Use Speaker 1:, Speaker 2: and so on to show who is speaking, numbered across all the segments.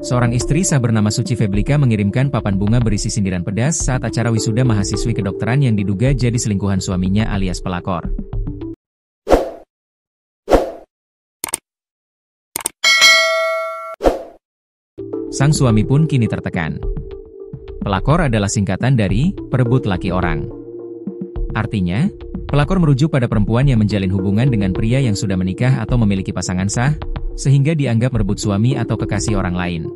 Speaker 1: Seorang istri sah bernama Suci Feblika mengirimkan papan bunga berisi sindiran pedas saat acara wisuda mahasiswi kedokteran yang diduga jadi selingkuhan suaminya alias pelakor. Sang suami pun kini tertekan. Pelakor adalah singkatan dari perebut laki orang. Artinya, pelakor merujuk pada perempuan yang menjalin hubungan dengan pria yang sudah menikah atau memiliki pasangan sah, sehingga dianggap merebut suami atau kekasih orang lain.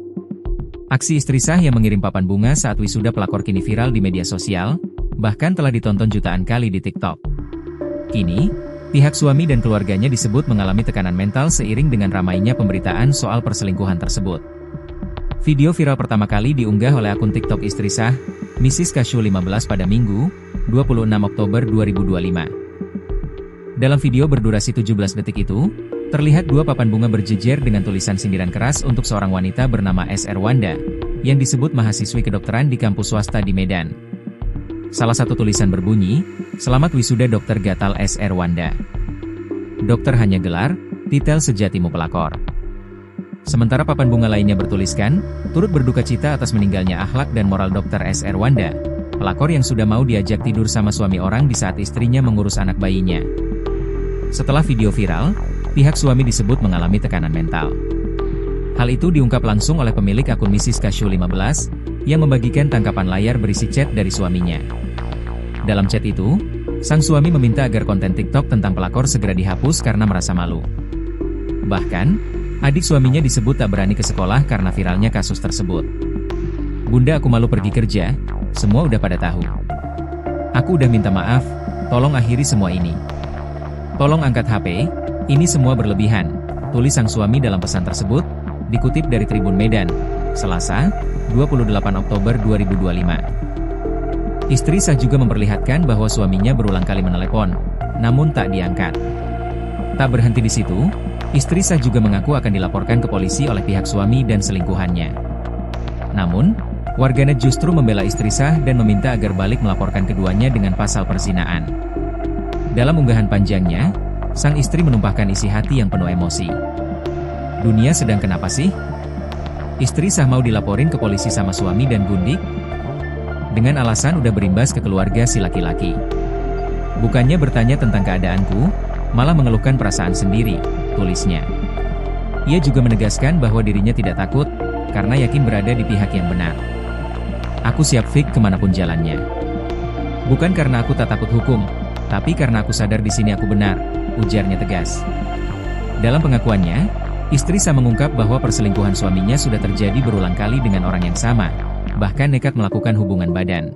Speaker 1: Aksi istri sah yang mengirim papan bunga saat wisuda pelakor kini viral di media sosial, bahkan telah ditonton jutaan kali di TikTok. Kini, pihak suami dan keluarganya disebut mengalami tekanan mental seiring dengan ramainya pemberitaan soal perselingkuhan tersebut. Video viral pertama kali diunggah oleh akun TikTok istri sah, Mrs. Kashu 15 pada Minggu, 26 Oktober 2025. Dalam video berdurasi 17 detik itu, terlihat dua papan bunga berjejer dengan tulisan sindiran keras untuk seorang wanita bernama SR Wanda, yang disebut mahasiswi kedokteran di kampus swasta di Medan. Salah satu tulisan berbunyi, "Selamat wisuda Dokter Gatal SR Wanda. Dokter hanya gelar, titel sejatimu pelakor." Sementara papan bunga lainnya bertuliskan, turut berduka cita atas meninggalnya akhlak dan moral Dokter SR Wanda, pelakor yang sudah mau diajak tidur sama suami orang di saat istrinya mengurus anak bayinya. Setelah video viral, pihak suami disebut mengalami tekanan mental. Hal itu diungkap langsung oleh pemilik akun Mrs. Kashu 15, yang membagikan tangkapan layar berisi chat dari suaminya. Dalam chat itu, sang suami meminta agar konten TikTok tentang pelakor segera dihapus karena merasa malu. Bahkan, adik suaminya disebut tak berani ke sekolah karena viralnya kasus tersebut. "Bunda, aku malu pergi kerja, semua udah pada tahu. Aku udah minta maaf, tolong akhiri semua ini. Tolong angkat HP, ini semua berlebihan," tulis sang suami dalam pesan tersebut, dikutip dari Tribun Medan, Selasa, 28 Oktober 2025. Istri sah juga memperlihatkan bahwa suaminya berulang kali menelepon, namun tak diangkat. Tak berhenti di situ, istri sah juga mengaku akan dilaporkan ke polisi oleh pihak suami dan selingkuhannya. Namun, warganet justru membela istri sah dan meminta agar balik melaporkan keduanya dengan pasal perzinaan. Dalam unggahan panjangnya, sang istri menumpahkan isi hati yang penuh emosi. "Dunia sedang kenapa sih? Istri sah mau dilaporin ke polisi sama suami dan gundik? Dengan alasan udah berimbas ke keluarga si laki-laki. Bukannya bertanya tentang keadaanku, malah mengeluhkan perasaan sendiri," tulisnya. Ia juga menegaskan bahwa dirinya tidak takut, karena yakin berada di pihak yang benar. "Aku siap fik kemanapun jalannya. Bukan karena aku tak takut hukum, tapi karena aku sadar di sini aku benar," ujarnya tegas. Dalam pengakuannya, istri sah mengungkap bahwa perselingkuhan suaminya sudah terjadi berulang kali dengan orang yang sama, bahkan nekat melakukan hubungan badan.